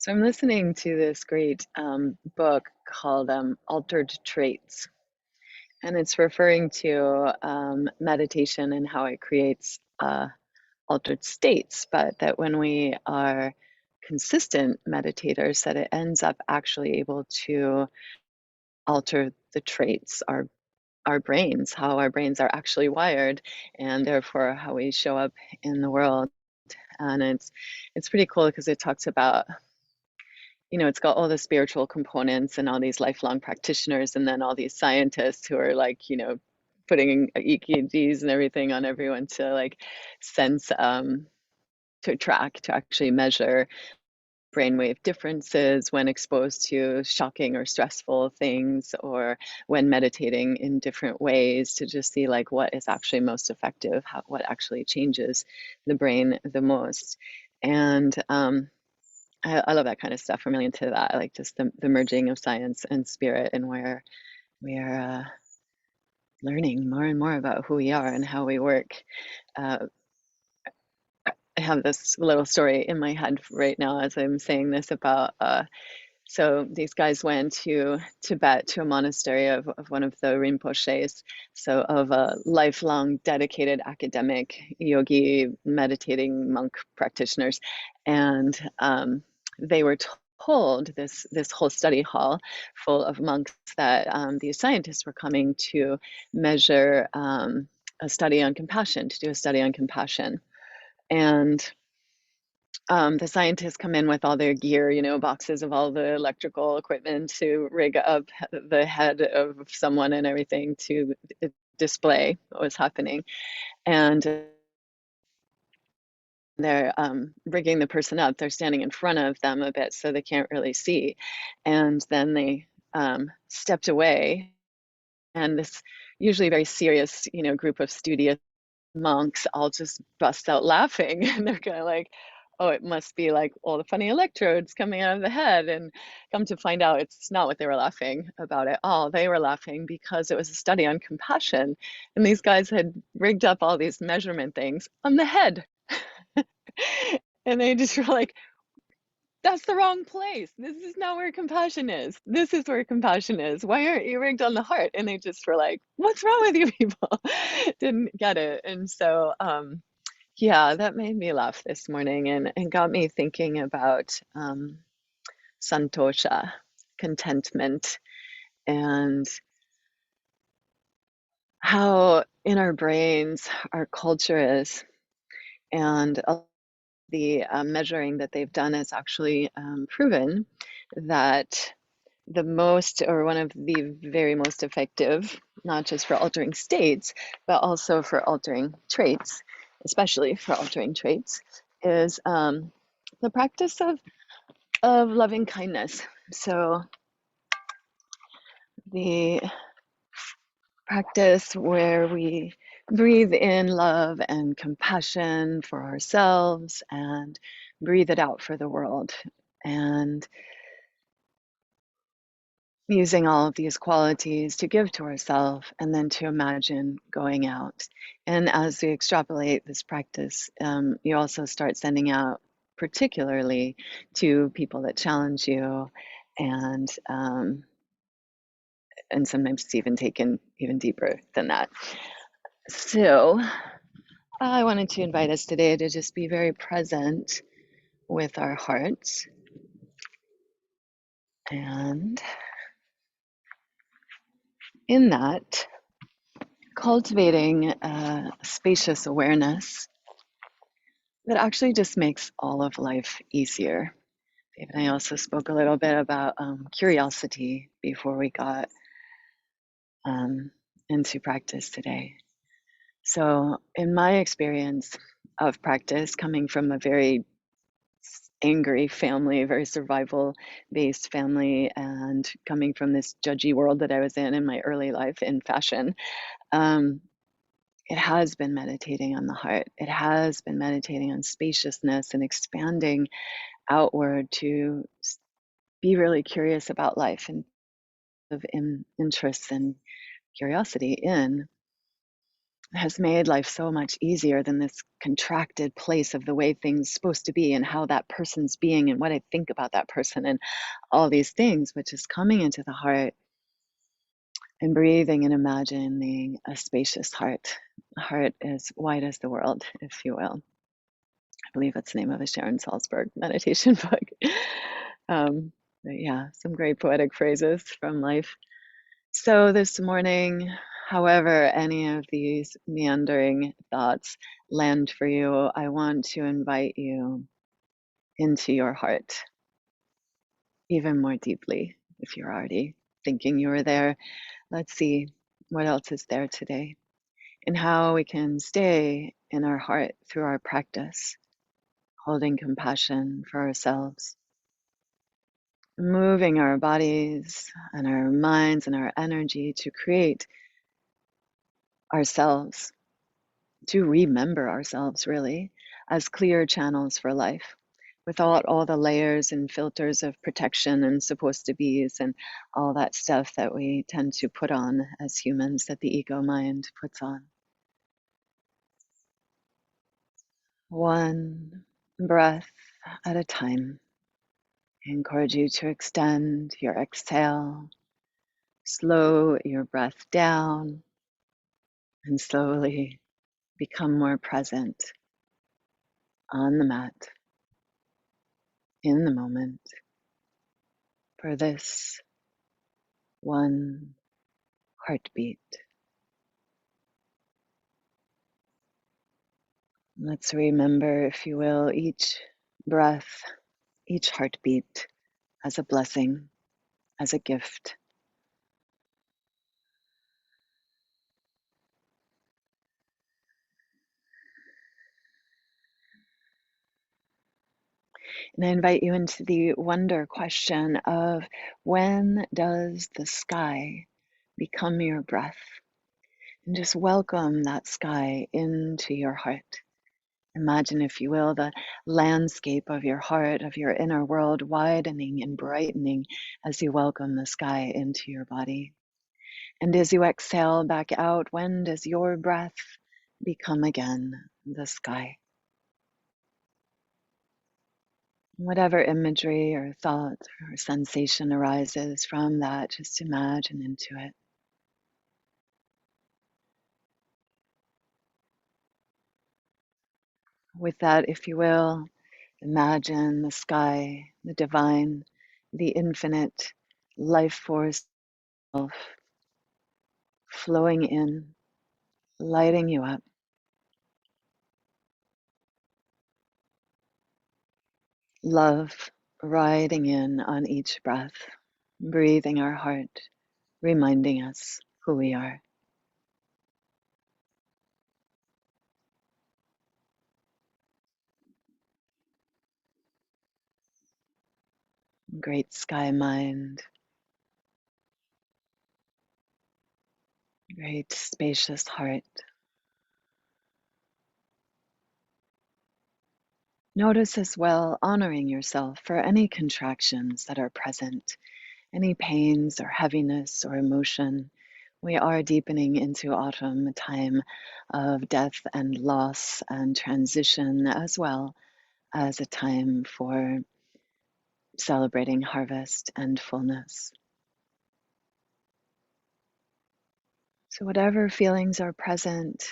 So I'm listening to this great book called Altered Traits, and it's referring to meditation and how it creates altered states, but that when we are consistent meditators, that it ends up actually able to alter the traits, our brains, how our brains are actually wired, and therefore how we show up in the world. And it's pretty cool because it talks about, it's got all the spiritual components and all these lifelong practitioners, and then all these scientists who are like, putting EKGs and everything on everyone to like sense, to track, to actually measure brainwave differences when exposed to shocking or stressful things, or when meditating in different ways, to just see like what is actually most effective, what actually changes the brain the most. And I love that kind of stuff. I'm really into that. I like just the merging of science and spirit, and where we are learning more and more about who we are and how we work. Uh, I have this little story in my head right now as I'm saying this about, so these guys went to Tibet, to a monastery of one of the Rinpoches, so of a lifelong dedicated academic yogi, meditating monk practitioners. And they were told, this whole study hall full of monks, that these scientists were coming to measure a study on compassion, to do a study on compassion. And the scientists come in with all their gear, boxes of all the electrical equipment to rig up the head of someone and everything to display what was happening. And they're rigging the person up. They're standing in front of them a bit so they can't really see. And then they stepped away, and this usually very serious, group of studious monks all just bust out laughing. And they're kind of like, oh, it must be like all the funny electrodes coming out of the head. And come to find out, it's not what they were laughing about at all. They were laughing because it was a study on compassion, and these guys had rigged up all these measurement things on the head. And they just were like, that's the wrong place. This is not where compassion is. This is where compassion is. Why aren't you rigged on the heart? And they just were like, what's wrong with you people? Didn't get it. And so, yeah, that made me laugh this morning, and got me thinking about Santosha, contentment, and how in our brains our culture is. And the measuring that they've done has actually proven that the most, or one of the very most effective, not just for altering states, but also for altering traits, especially for altering traits, is the practice of loving kindness. So the practice where we breathe in love and compassion for ourselves and breathe it out for the world. And using all of these qualities to give to ourselves, and then to imagine going out. And as we extrapolate this practice, you also start sending out, particularly to people that challenge you, and sometimes it's even taken even deeper than that. So I wanted to invite us today to just be very present with our hearts, and in that, cultivating a spacious awareness that actually just makes all of life easier. Dave and I also spoke a little bit about curiosity before we got into practice today. So, in my experience of practice, coming from a very angry family, very survival based family, and coming from this judgy world that I was in my early life in fashion, it has been meditating on the heart. It has been meditating on spaciousness and expanding outward to be really curious about life, and of interests and curiosity in has made life so much easier than this contracted place of the way things supposed to be and how that person's being and what I think about that person and all these things, which is coming into the heart and breathing and imagining a spacious heart. A heart as wide as the world, if you will. I believe that's the name of a Sharon Salzberg meditation book. But yeah, some great poetic phrases from life. So this morning, however any of these meandering thoughts land for you, I want to invite you into your heart even more deeply. If you're already thinking you were there, let's see what else is there today and how we can stay in our heart through our practice, holding compassion for ourselves, moving our bodies and our minds and our energy to create ourselves, to remember ourselves really as clear channels for life without all the layers and filters of protection and supposed to be's and all that stuff that we tend to put on as humans, that the ego mind puts on. One breath at a time. I encourage you to extend your exhale, slow your breath down, and slowly become more present on the mat in the moment for this one heartbeat. Let's remember, if you will, each breath, each heartbeat as a blessing, as a gift. And I invite you into the wonder question of, when does the sky become your breath? And just welcome that sky into your heart. Imagine, if you will, the landscape of your heart, of your inner world, widening and brightening as you welcome the sky into your body. And as you exhale back out, when does your breath become again the sky? Whatever imagery or thought or sensation arises from that, just imagine into it. With that, if you will, imagine the sky, the divine, the infinite life force flowing in, lighting you up. Love riding in on each breath, breathing our heart, reminding us who we are. Great sky mind, great spacious heart. Notice as well, honoring yourself for any contractions that are present, any pains or heaviness or emotion. We are deepening into autumn, a time of death and loss and transition, as well as a time for celebrating harvest and fullness. So, whatever feelings are present,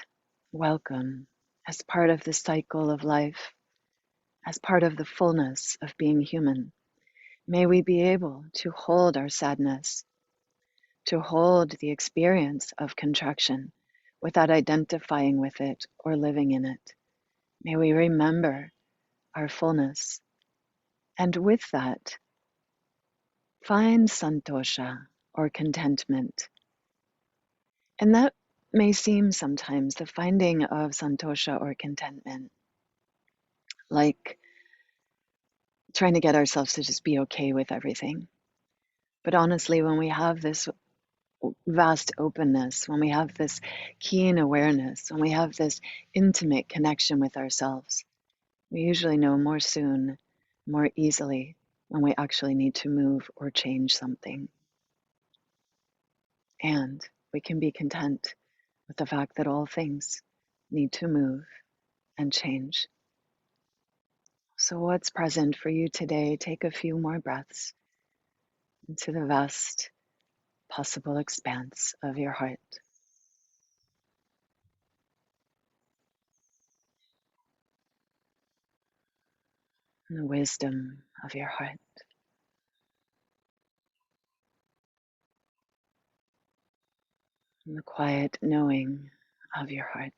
welcome as part of the cycle of life, as part of the fullness of being human. May we be able to hold our sadness, to hold the experience of contraction without identifying with it or living in it. May we remember our fullness, and with that, find Santosha or contentment. And that may seem sometimes, the finding of Santosha or contentment, like trying to get ourselves to just be okay with everything. But honestly, when we have this vast openness, when we have this keen awareness, when we have this intimate connection with ourselves, we usually know more soon, more easily, when we actually need to move or change something. And we can be content with the fact that all things need to move and change. So, what's present for you today? Take a few more breaths into the vast possible expanse of your heart. And the wisdom of your heart. And the quiet knowing of your heart.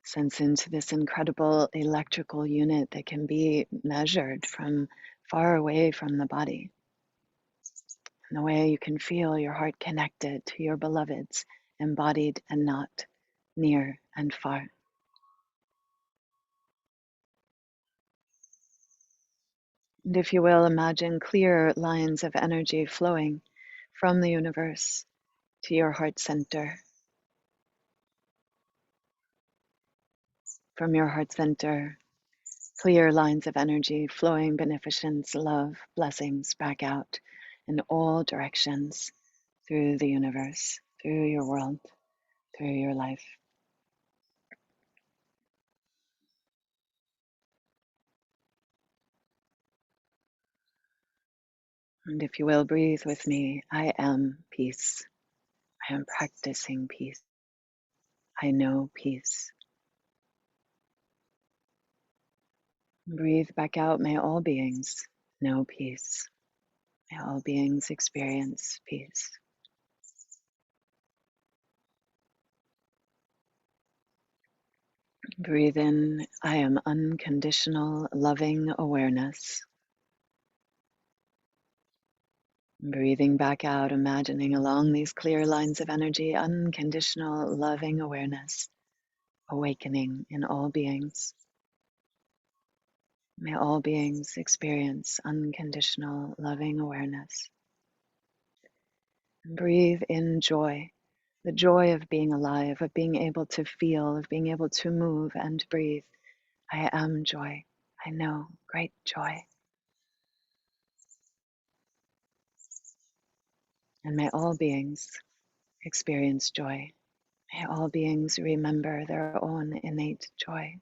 Sense into this incredible electrical unit that can be measured from far away from the body. And the way you can feel your heart connected to your beloveds, embodied and not, near and far. And if you will, imagine clear lines of energy flowing from the universe to your heart center. From your heart center, clear lines of energy flowing beneficence, love, blessings back out in all directions through the universe, through your world, through your life. And if you will, breathe with me. I am peace. I am practicing peace. I know peace. Breathe back out. May all beings know peace. May all beings experience peace. Breathe in. I am unconditional loving awareness. Breathing back out, imagining along these clear lines of energy, unconditional loving awareness, awakening in all beings. May all beings experience unconditional loving awareness. And breathe in joy, the joy of being alive, of being able to feel, of being able to move and breathe. I am joy. I know great joy. And may all beings experience joy. May all beings remember their own innate joy.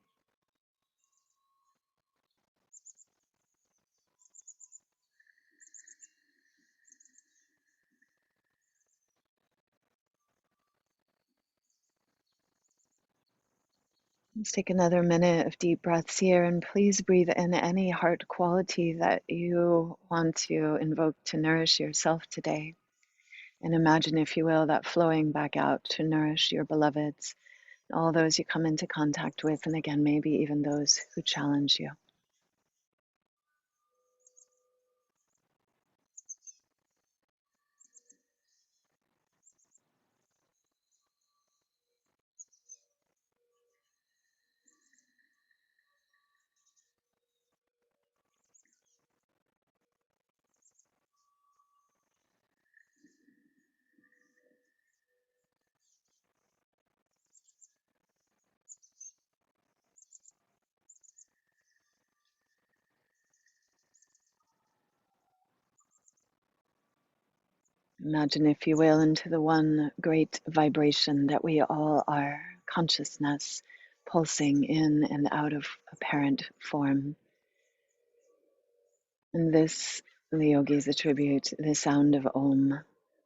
Let's take another minute of deep breaths here, and please breathe in any heart quality that you want to invoke to nourish yourself today. And imagine, if you will, that flowing back out to nourish your beloveds, all those you come into contact with, and again, maybe even those who challenge you. Imagine, if you will, into the one great vibration that we all are, consciousness pulsing in and out of apparent form. And this, the yogis attribute the sound of Om,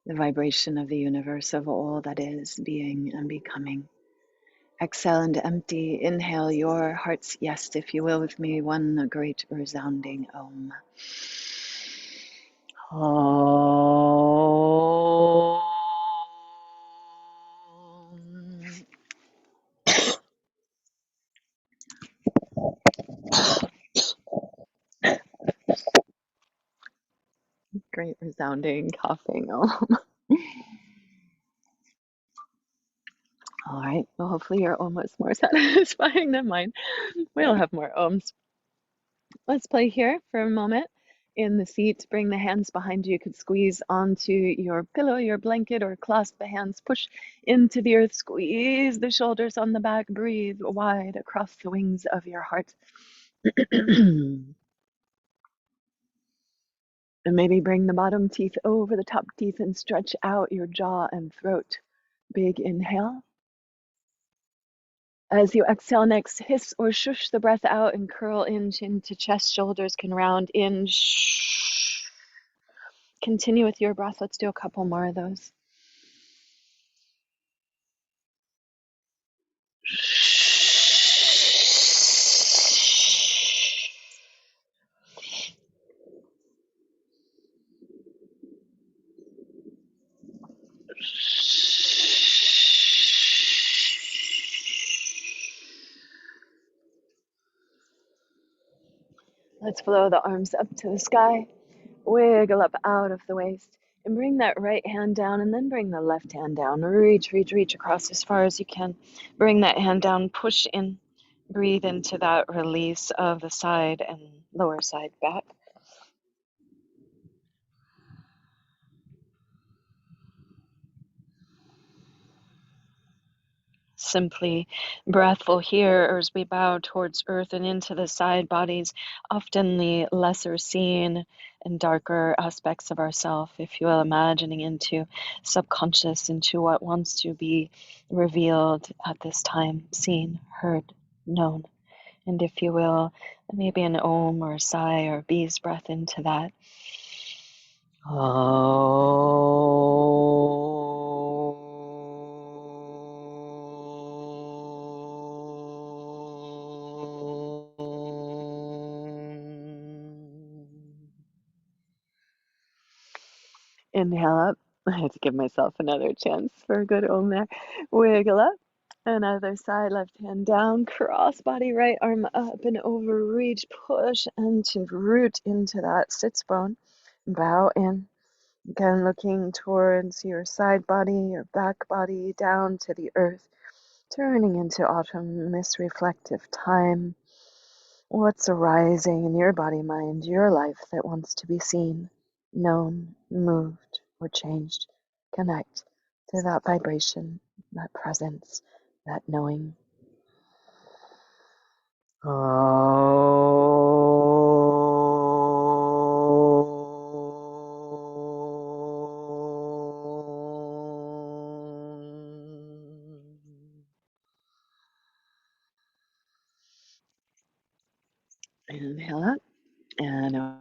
the vibration of the universe, of all that is, being and becoming. Exhale and empty. Inhale your heart's yes, if you will, with me, one great resounding Om. Om. Great resounding coughing Om. All right, well, hopefully your Om was more satisfying than mine. We'll have more Oms. Let's play here for a moment. In the seat, bring the hands behind you. You could squeeze onto your pillow, your blanket, or clasp the hands. Push into the earth. Squeeze the shoulders on the back. Breathe wide across the wings of your heart. And maybe bring the bottom teeth over the top teeth and stretch out your jaw and throat. Big inhale. As you exhale next, hiss or shush the breath out and curl in, chin to chest, shoulders can round in. Shh. Continue with your breath. Let's do a couple more of those. Let's blow the arms up to the sky. Wiggle up out of the waist and bring that right hand down and then bring the left hand down. Reach, reach, reach across as far as you can. Bring that hand down, push in. Breathe into that release of the side and lower side back. Simply breathful here as we bow towards earth and into the side bodies, often the lesser seen and darker aspects of ourself, if you will, imagining into subconscious, into what wants to be revealed at this time, seen, heard, known. And if you will, maybe an om or a sigh or a bee's breath into that. Inhale up. I had to give myself another chance for a good om there. Wiggle up. Another side, left hand down, cross body, right arm up and over, reach, push, and to root into that sits bone. Bow in. Again, looking towards your side body, your back body, down to the earth, turning into autumn, this reflective time. What's arising in your body, mind, your life that wants to be seen, known, moved, or changed? Connect to that vibration, that presence, that knowing. Inhale up and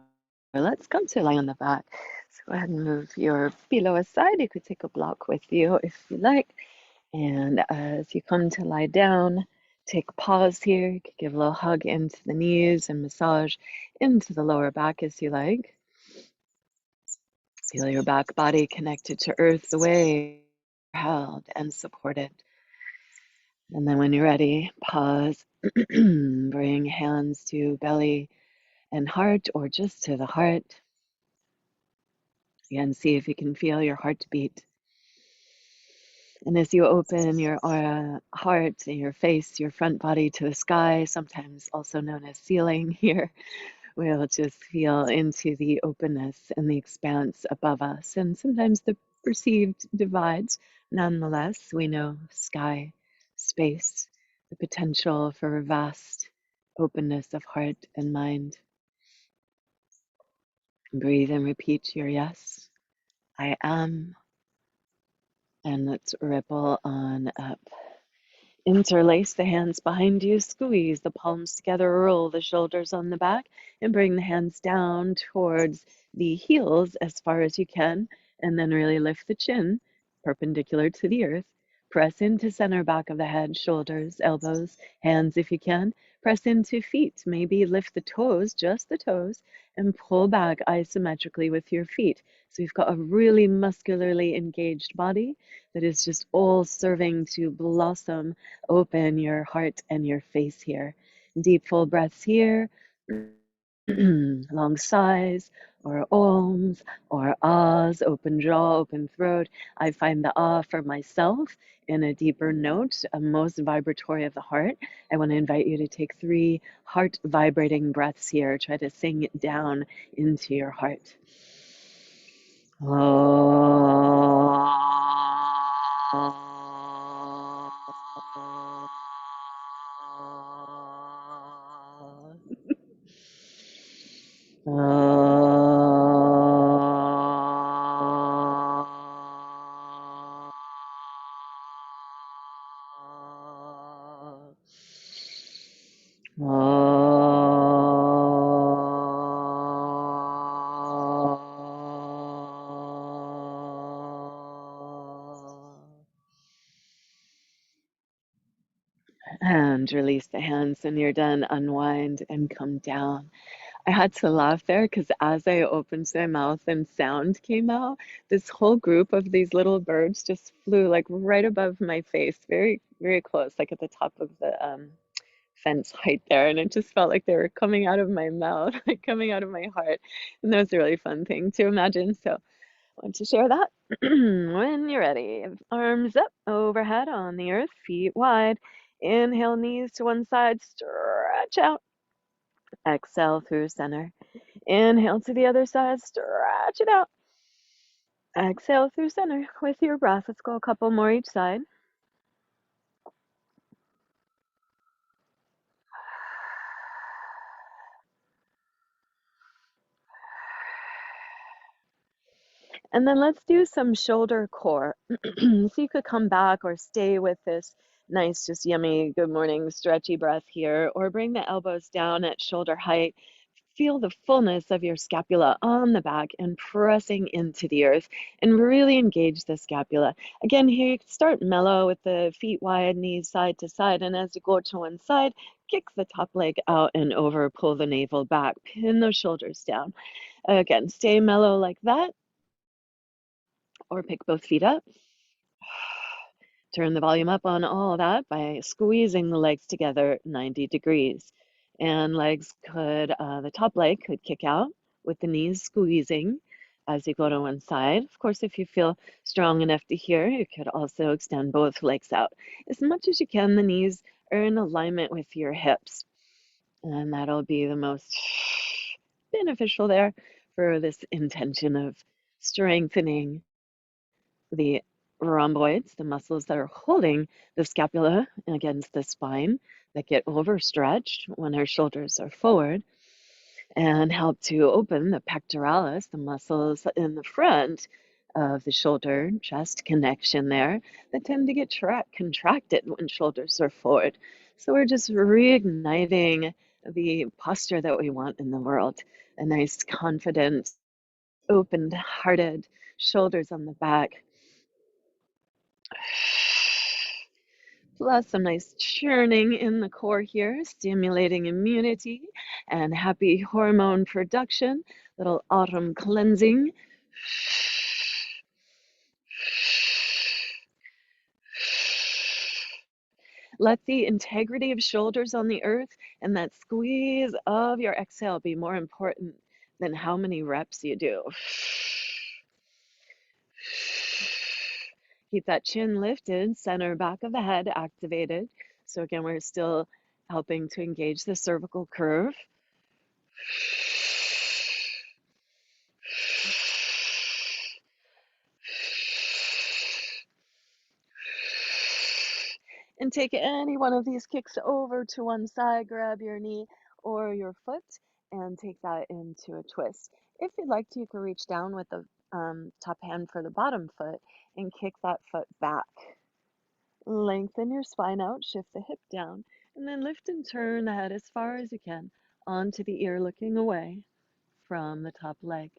let's come to lie on the back. So go ahead and move your pillow aside. You could take a block with you if you like. And as you come to lie down, take a pause here. You could give a little hug into the knees and massage into the lower back as you like. Feel your back body connected to earth, the way held and supported. And then when you're ready, pause. Bring hands to belly and heart, or just to the heart. Again, see if you can feel your heart beat. And as you open your heart and your face, your front body to the sky, sometimes also known as ceiling here, we'll just feel into the openness and the expanse above us. And sometimes the perceived divides. Nonetheless, we know sky, space, the potential for vast openness of heart and mind. Breathe and repeat your yes. I am. And let's ripple on up. Interlace the hands behind you, squeeze the palms together, roll the shoulders on the back, and bring the hands down towards the heels as far as you can, and then really lift the chin perpendicular to the earth. Press into center, back of the head, shoulders, elbows, hands if you can. Press into feet, maybe lift the toes, just the toes, and pull back isometrically with your feet. So you've got a really muscularly engaged body that is just all serving to blossom. Open your heart and your face here. Deep full breaths here. Long sighs or ohms or ahs, open jaw, open throat. I find the ah for myself in a deeper note, a most vibratory of the heart. I want to invite you to take 3 heart vibrating breaths here. Try to sing it down into your heart. And release the hands. When you're done, unwind and come down. I had to laugh there because as I opened my mouth and sound came out, this whole group of these little birds just flew like right above my face, very, very close, like at the top of the fence height there. And it just felt like they were coming out of my mouth, like coming out of my heart. And that was a really fun thing to imagine. So I want to share that. When you're ready, arms up overhead on the earth, feet wide. Inhale, knees to one side, stretch out. Exhale through center. Inhale to the other side, stretch it out. Exhale through center with your breath. Let's go a couple more each side. And then let's do some shoulder core. So you could come back or stay with this nice, just yummy, good morning, stretchy breath here, or bring the elbows down at shoulder height. Feel the fullness of your scapula on the back and pressing into the earth and really engage the scapula. Again, here you can start mellow with the feet wide, knees side to side. And as you go to one side, kick the top leg out and over, pull the navel back, pin those shoulders down. Again, stay mellow like that, or pick both feet up. Turn the volume up on all that by squeezing the legs together 90 degrees. And legs could, the top leg could kick out with the knees squeezing as you go to one side. Of course, if you feel strong enough to here, you could also extend both legs out. As much as you can, the knees are in alignment with your hips. And that'll be the most beneficial there for this intention of strengthening the rhomboids, the muscles that are holding the scapula against the spine that get overstretched when our shoulders are forward, and help to open the pectoralis, the muscles in the front of the shoulder chest connection there that tend to get contracted when shoulders are forward. So we're just reigniting the posture that we want in the world, a nice, confident, open-hearted, shoulders on the back, plus some nice churning in the core here, stimulating immunity and happy hormone production, little autumn cleansing. Let the integrity of shoulders on the earth and that squeeze of your exhale be more important than how many reps you do. Keep that chin lifted, center back of the head activated. So again, we're still helping to engage the cervical curve. And take any one of these kicks over to one side, grab your knee or your foot, and take that into a twist. If you'd like to, you can reach down with the top hand for the bottom foot and kick that foot back. Lengthen your spine out, shift the hip down, and then lift and turn the head as far as you can onto the ear, looking away from the top leg.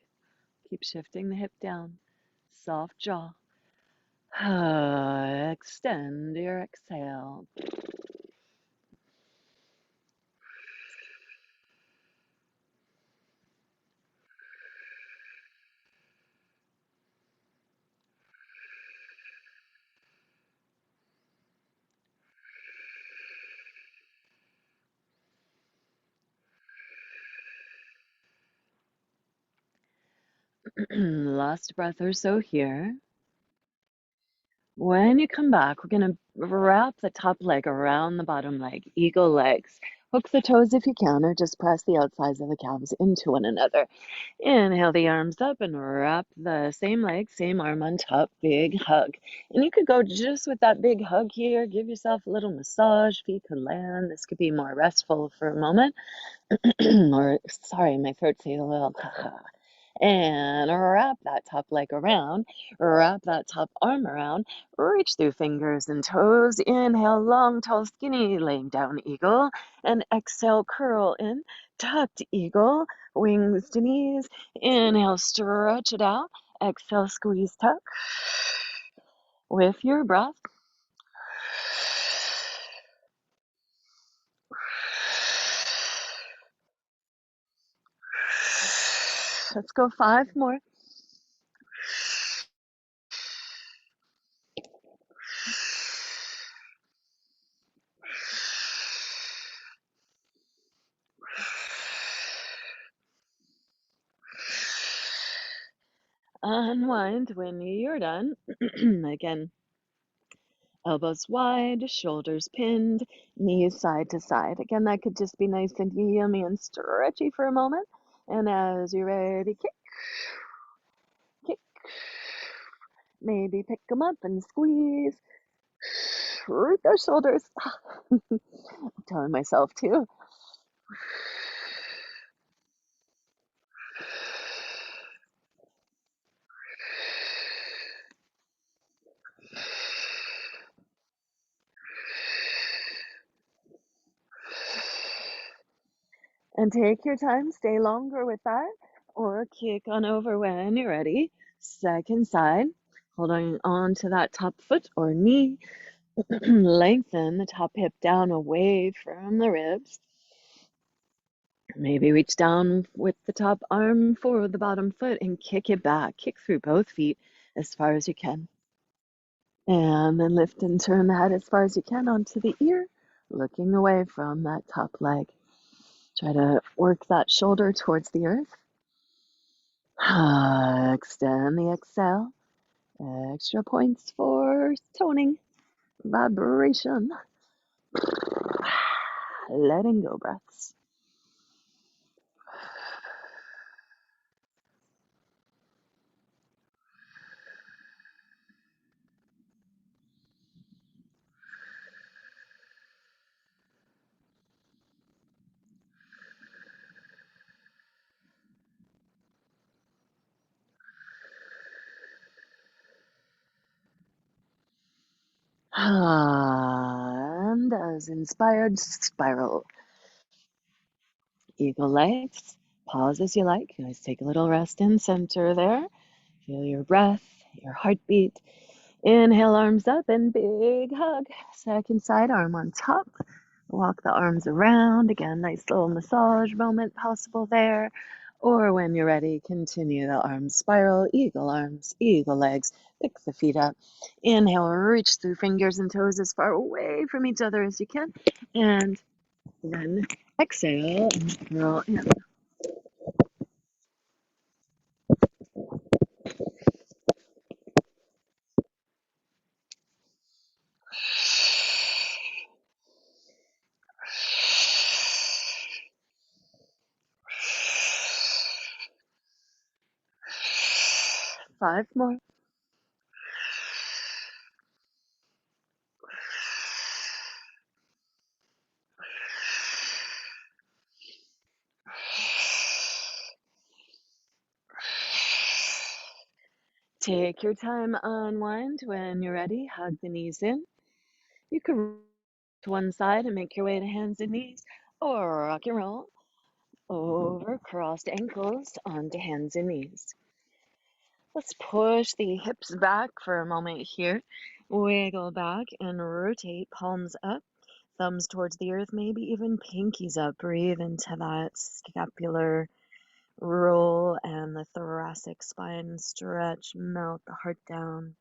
Keep shifting the hip down, soft jaw. Extend your exhale. Last breath or so here. When you come back, we're going to wrap the top leg around the bottom leg, eagle legs. Hook the toes if you can, or just press the outsides of the calves into one another. Inhale the arms up and wrap the same leg, same arm on top, big hug. And you could go just with that big hug here. Give yourself a little massage. Feet could land. This could be more restful for a moment. Or, sorry, my throat's a little and wrap that top leg around, wrap that top arm around, reach through fingers and toes. Inhale, long, tall, skinny, laying down eagle, and exhale, curl in, tucked eagle, wings to knees. Inhale, stretch it out. Exhale, squeeze, tuck. With your breath, Let's go 5 more. Unwind when you're done. Again, elbows wide, shoulders pinned, knees side to side. Again, that could just be nice and yummy and stretchy for a moment. And as you're ready, kick, kick. Maybe pick them up and squeeze. Root those shoulders. I'm telling myself too. And take your time, stay longer with that, or kick on over when you're ready. Second side, holding on to that top foot or knee. Lengthen the top hip down away from the ribs. Maybe reach down with the top arm for the bottom foot and kick it back. Kick through both feet as far as you can. And then lift and turn the head as far as you can onto the ear, looking away from that top leg. Try to work that shoulder towards the earth. Extend the exhale. Extra points for toning, vibration. Letting go breaths. And as inspired, spiral. Eagle legs. Pause as you like. Guys, take a little rest in center there. Feel your breath, your heartbeat. Inhale, arms up and big hug. Second side, arm on top. Walk the arms around. Again, nice little massage moment possible there. Or when you're ready, continue the arms spiral, arms, eagle legs. Pick the feet up. Inhale, reach through fingers and toes as far away from each other as you can. And then exhale and curl in. Five more. Take your time, unwind. When you're ready, hug the knees in. You can roll to one side and make your way to hands and knees, or rock and roll over crossed ankles onto hands and knees. Let's push the hips back for a moment here. Wiggle back and rotate, palms up, thumbs towards the earth, maybe even pinkies up. Breathe into that scapular roll and the thoracic spine stretch, melt the heart down.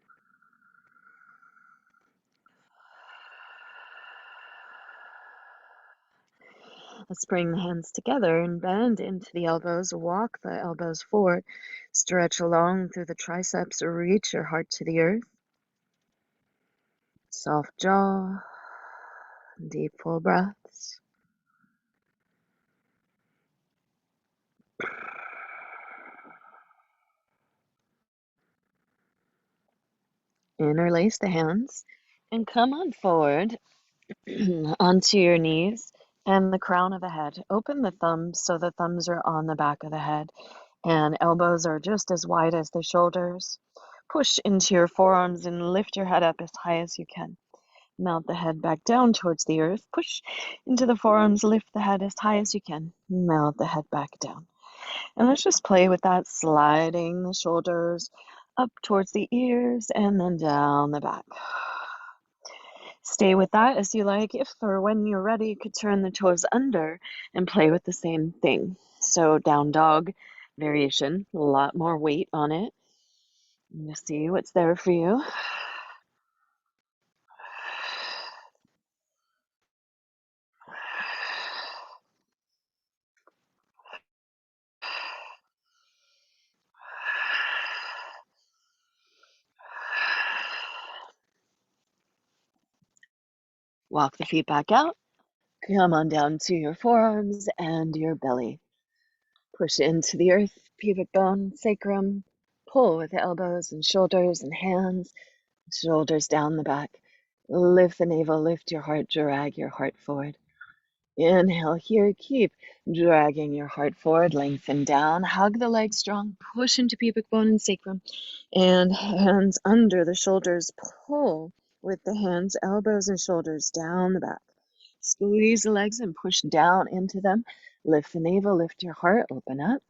Let's bring the hands together and bend into the elbows. Walk the elbows forward. Stretch along through the triceps. Reach your heart to the earth. Soft jaw. Deep full breaths. Interlace the hands and come on forward onto your knees and the crown of the head. Open the thumbs so the thumbs are on the back of the head and elbows are just as wide as the shoulders. Push into your forearms and lift your head up as high as you can. Melt the head back down towards the earth. Push into the forearms, lift the head as high as you can. Melt the head back down. And let's just play with that, sliding the shoulders up towards the ears and then down the back. Stay with that as you like. If or when you're ready, you could turn the toes under and play with the same thing. So down dog, variation, a lot more weight on it. You see what's there for you. Walk the feet back out. Come on down to your forearms and your belly. Push into the earth, pubic bone, sacrum. Pull with the elbows and shoulders and hands, shoulders down the back. Lift the navel, lift your heart, drag your heart forward. Inhale here, keep dragging your heart forward, lengthen down, hug the legs strong, push into pubic bone and sacrum, and hands under the shoulders, pull with the hands, elbows and shoulders down the back. Squeeze the legs and push down into them. Lift the navel, lift your heart, open up.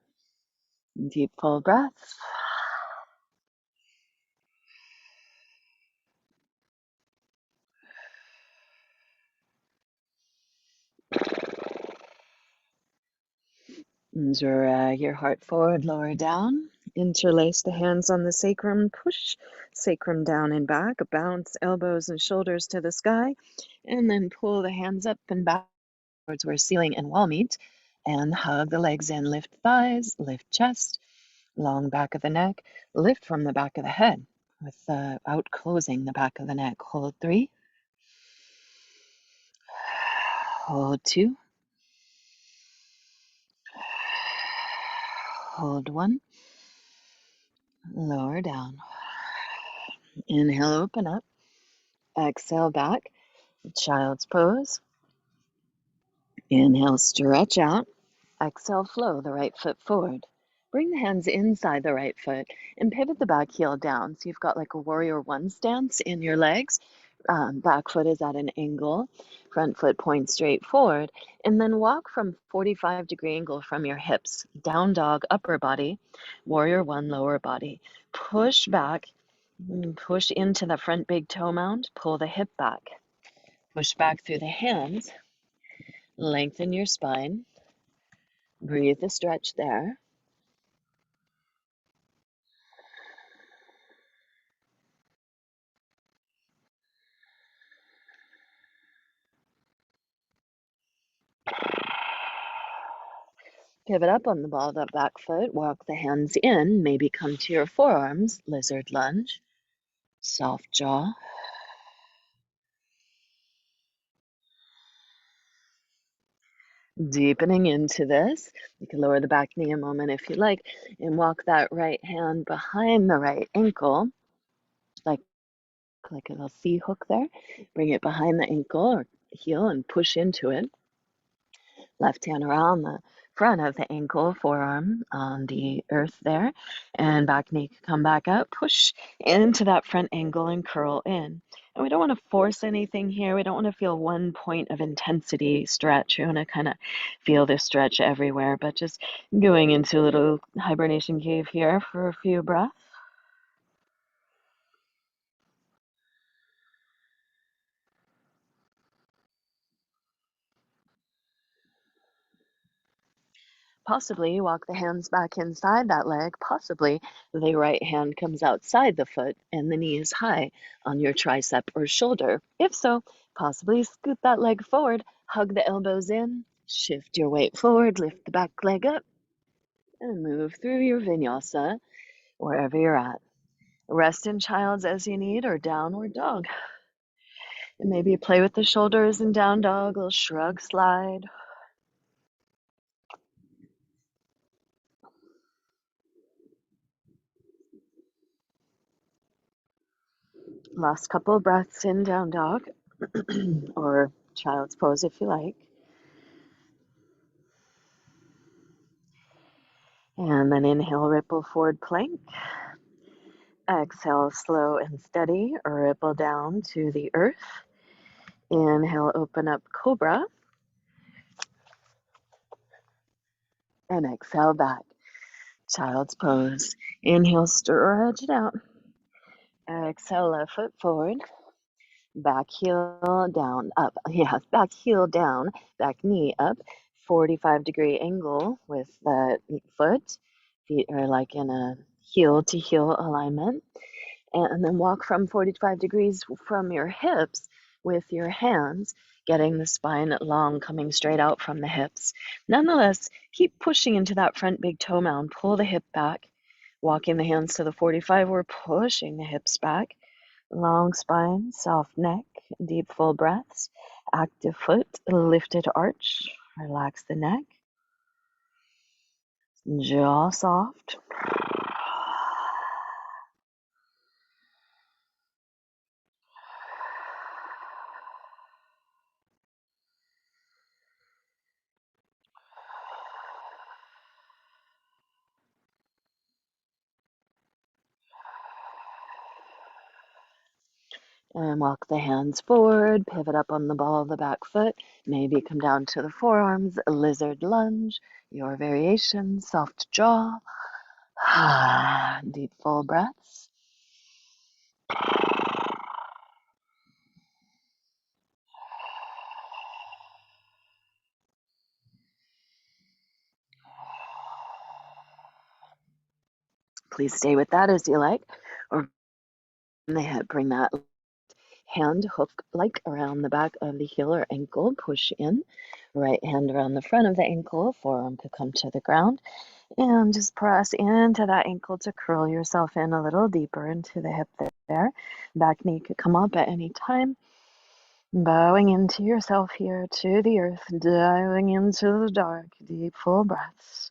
Deep full breath. Drag your heart forward, lower down. Interlace the hands on the sacrum. Push sacrum down and back. Bounce elbows and shoulders to the sky. And then pull the hands up and back towards where ceiling and wall meet. And hug the legs in. Lift thighs, lift chest, long back of the neck. Lift from the back of the head without closing the back of the neck. Hold 3. Hold 2. Hold 1. Lower down. Inhale, open up. Exhale, back. Child's pose. Inhale, stretch out. Exhale, flow the right foot forward. Bring the hands inside the right foot and pivot the back heel down. So you've got like a warrior one stance in your legs. Back foot is at an angle. Front foot points straight forward. And then walk from 45-degree angle from your hips. Down dog, upper body. Warrior one, lower body. Push back. Push into the front big toe mound. Pull the hip back. Push back through the hands. Lengthen your spine. Breathe the stretch there. Pivot up on the ball of that back foot. Walk the hands in. Maybe come to your forearms. Lizard lunge. Soft jaw. Deepening into this. You can lower the back knee a moment if you like. And walk that right hand behind the right ankle. Like a little C hook there. Bring it behind the ankle or heel and push into it. Left hand around the front of the ankle, forearm on the earth there, and back knee come back up, push into that front angle and curl in. And we don't want to force anything here. We don't want to feel one point of intensity stretch. We want to kind of feel this stretch everywhere, but just going into a little hibernation cave here for a few breaths. Possibly walk the hands back inside that leg. Possibly the right hand comes outside the foot and the knee is high on your tricep or shoulder. If so, possibly scoot that leg forward, hug the elbows in, shift your weight forward, lift the back leg up, and move through your vinyasa wherever you're at. Rest in child's as you need or downward dog. And maybe play with the shoulders in down dog, little shrug, slide. Last couple of breaths in down dog or child's pose if you like. And then inhale, ripple forward plank. Exhale, slow and steady, ripple down to the earth. Inhale, open up cobra. And exhale back. Child's pose. Inhale, stretch it out. Exhale, left foot forward. Back heel down, up. Yeah, back heel down, back knee up. 45-degree angle with the foot. Feet are like in a heel to heel alignment. And then walk from 45 degrees from your hips with your hands, getting the spine long, coming straight out from the hips. Nonetheless, keep pushing into that front big toe mound. Pull the hip back, walking the hands to the 45. We're pushing the hips back. Long spine, soft neck, deep full breaths. Active foot, lifted arch. Relax the neck. Jaw soft. And walk the hands forward, pivot up on the ball of the back foot, maybe come down to the forearms, lizard lunge, your variation, soft jaw, deep full breaths. Please stay with that as you like, or bring that hand hook like around the back of the heel or ankle, push in, right hand around the front of the ankle, forearm could come to the ground, and just press into that ankle to curl yourself in a little deeper into the hip there. Back knee could come up at any time. Bowing into yourself here to the earth, diving into the dark, deep full breaths.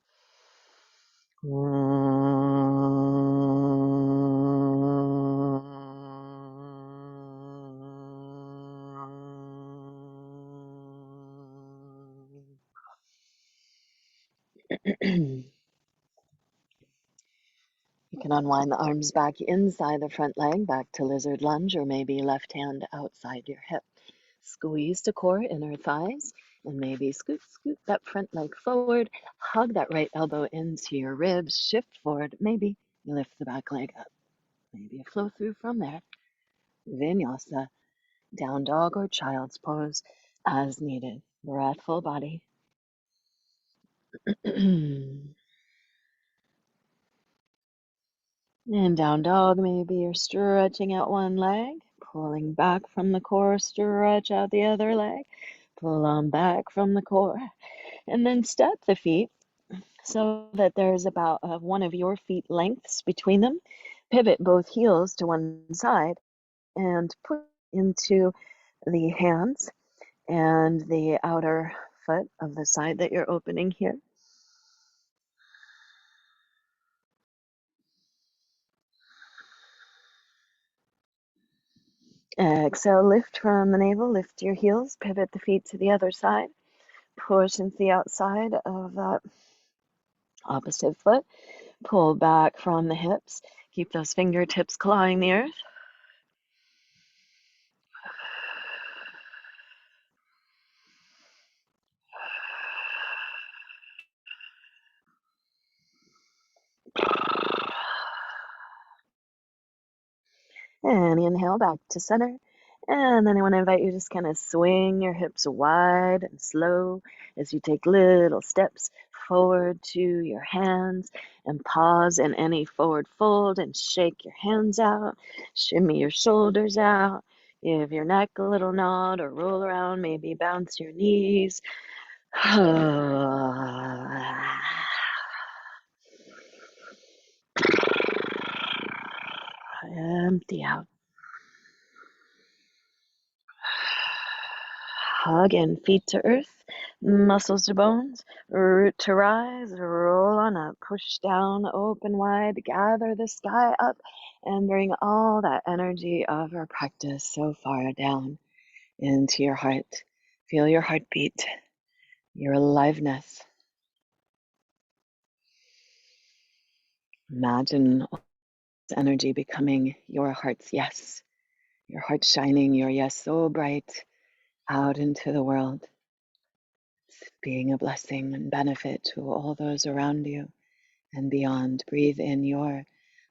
You can unwind the arms back inside the front leg, back to lizard lunge, or maybe left hand outside your hip. Squeeze to core, inner thighs, and maybe scoot that front leg forward. Hug that right elbow into your ribs. Shift forward. Maybe you lift the back leg up. Maybe you flow through from there. Vinyasa, down dog or child's pose as needed. Breath, full body. And down dog, maybe you're stretching out one leg, pulling back from the core, stretch out the other leg, pull on back from the core, and then step the feet so that there's about one of your feet lengths between them. Pivot both heels to one side and put into the hands and the outer foot of the side that you're opening here. Exhale, lift from the navel, lift your heels, pivot the feet to the other side, push into the outside of that opposite foot, pull back from the hips, keep those fingertips clawing the earth. And inhale back to center. And then I want to invite you to just kind of swing your hips wide and slow as you take little steps forward to your hands and pause in any forward fold and shake your hands out, shimmy your shoulders out, give your neck a little nod or roll around, maybe bounce your knees. Empty out. Hug in, feet to earth, muscles to bones, root to rise, roll on up, push down, open wide, gather the sky up, and bring all that energy of our practice so far down into your heart. Feel your heartbeat, your aliveness. Imagine all this energy becoming your heart's yes, your heart shining your yes so bright out into the world, being a blessing and benefit to all those around you and beyond. Breathe in your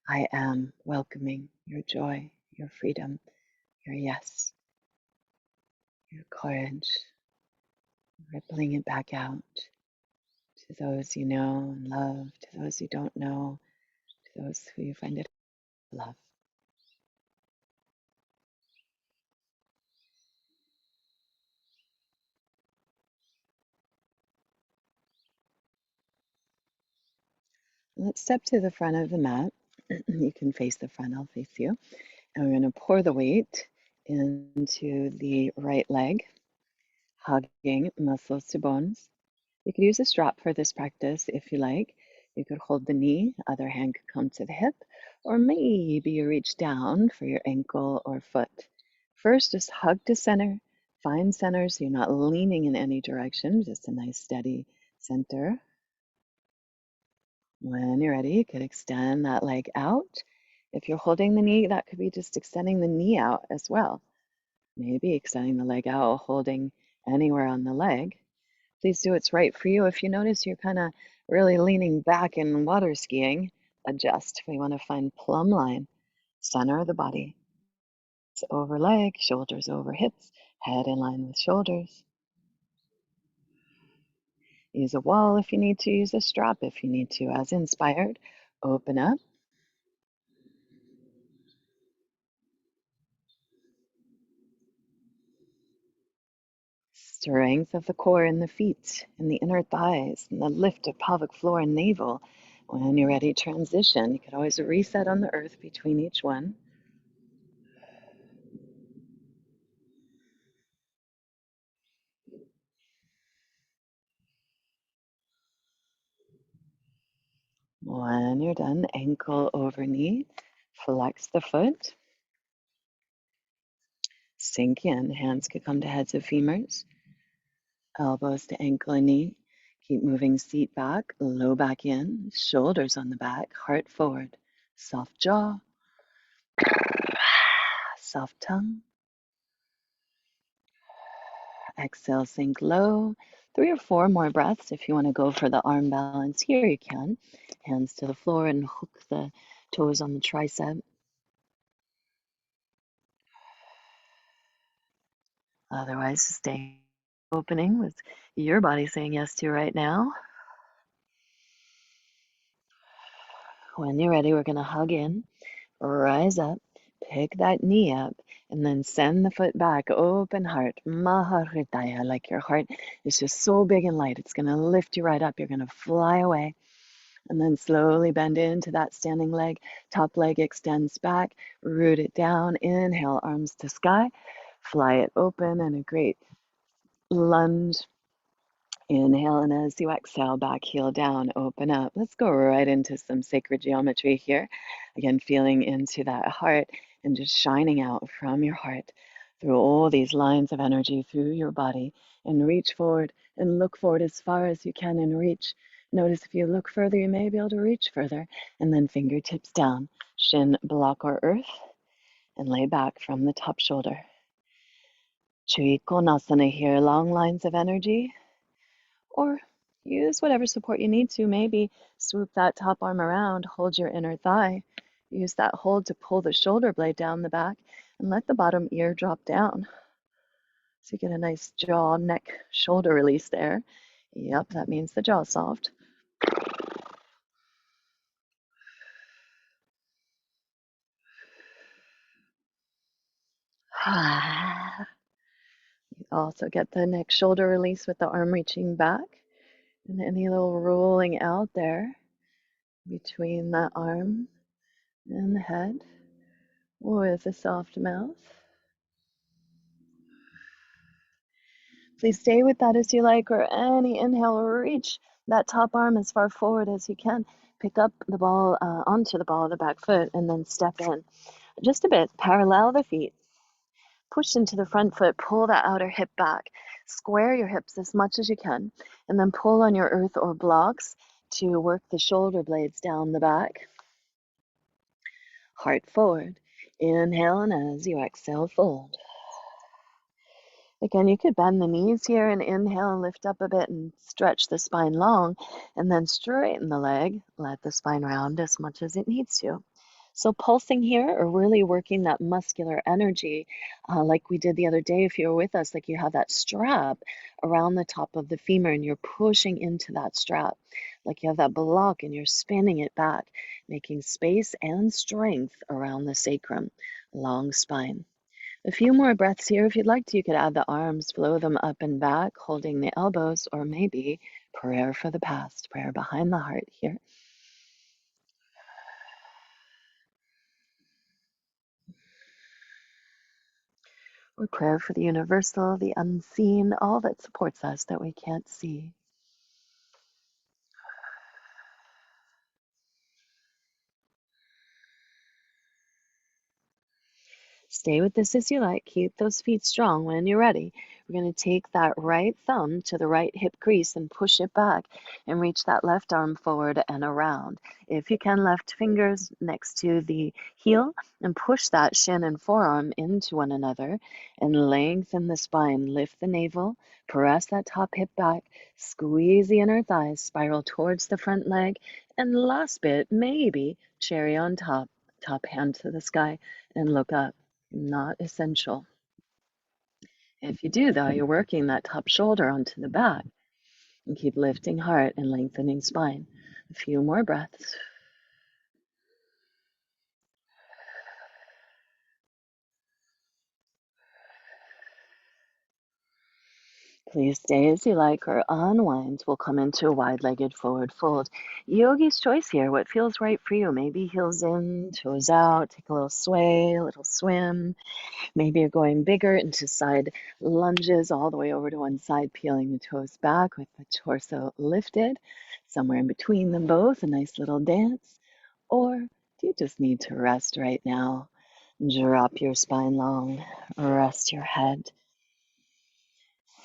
I am, welcoming your joy, your freedom, your yes, your courage, rippling it back out to those you know and love, to those you don't know, to those who you find it love. Let's step to the front of the mat. You can face the front, I'll face you. And we're going to pour the weight into the right leg, hugging muscles to bones. You could use a strap for this practice if you like. You could hold the knee, other hand could come to the hip, or maybe you reach down for your ankle or foot. First, just hug to center. Find center so you're not leaning in any direction, just a nice steady center. When you're ready, you could extend that leg out. If you're holding the knee, that could be just extending the knee out as well. Maybe extending the leg out, holding anywhere on the leg. Please do what's right for you. If you notice you're kind of really leaning back in water skiing, adjust. We want to find plumb line, center of the body. It's over leg, shoulders over hips, head in line with shoulders. Use a wall if you need to, use a strap if you need to. As inspired, open up. Strength of the core in the feet, in the inner thighs, and the lift of pelvic floor and navel. When you're ready, transition. You could always reset on the earth between each one. When you're done, ankle over knee, flex the foot, sink in. Hands could come to heads of femurs, elbows to ankle and knee. Keep moving seat back, low back in, shoulders on the back, heart forward, soft jaw, soft tongue. Exhale, sink low. 3 or 4 more breaths. If you want to go for the arm balance here, you can. Hands to the floor and hook the toes on the tricep. Otherwise, stay opening with your body saying yes to right now. When you're ready, we're going to hug in, rise up, pick that knee up, and then send the foot back, open heart, Maharidaya, like your heart is just so big and light. It's going to lift you right up. You're going to fly away. And then slowly bend into that standing leg. Top leg extends back, root it down. Inhale, arms to sky. Fly it open and a great lunge. Inhale, and as you exhale, back heel down, open up. Let's go right into some sacred geometry here. Again, feeling into that heart and just shining out from your heart through all these lines of energy through your body, and reach forward and look forward as far as you can and reach. Notice if you look further, you may be able to reach further. And then fingertips down, shin block or earth, and lay back from the top shoulder. Trikonasana here, long lines of energy. Or use whatever support you need to. Maybe swoop that top arm around, hold your inner thigh. Use that hold to pull the shoulder blade down the back and let the bottom ear drop down. So you get a nice jaw, neck, shoulder release there. Yep, that means the jaw's soft. You also get the neck, shoulder release with the arm reaching back. And any little rolling out there between the arm and the head with a soft mouth. Please stay with that as you like, or any inhale, reach that top arm as far forward as you can. Pick up the ball onto the ball of the back foot and then step in. Just a bit, parallel the feet. Push into the front foot, pull that outer hip back. Square your hips as much as you can, and then pull on your earth or blocks to work the shoulder blades down the back. Heart forward. Inhale, and as you exhale, fold. Again, you could bend the knees here and inhale and lift up a bit and stretch the spine long, and then straighten the leg. Let the spine round as much as it needs to. So pulsing here or really working that muscular energy, like we did the other day if you were with us, like you have that strap around the top of the femur and you're pushing into that strap, like you have that block and you're spinning it back, making space and strength around the sacrum, long spine. A few more breaths here. If you'd like to, you could add the arms, flow them up and back, holding the elbows, or maybe prayer for the past, prayer behind the heart here. Or prayer for the universal, the unseen, all that supports us that we can't see. Stay with this as you like. Keep those feet strong. When you're ready, we're going to take that right thumb to the right hip crease and push it back and reach that left arm forward and around. If you can, left fingers next to the heel and push that shin and forearm into one another and lengthen the spine. Lift the navel, press that top hip back, squeeze the inner thighs, spiral towards the front leg, and last bit, maybe cherry on top, top hand to the sky and look up. Not essential. If you do, though, you're working that top shoulder onto the back and keep lifting heart and lengthening spine. A few more breaths. Please stay as you like or unwind. We'll come into a wide-legged forward fold. Yogi's choice here, what feels right for you. Maybe heels in, toes out, take a little sway, a little swim. Maybe you're going bigger into side lunges all the way over to one side, peeling the toes back with the torso lifted. Somewhere in between them both, a nice little dance. Or do you just need to rest right now? Drop your spine long, rest your head.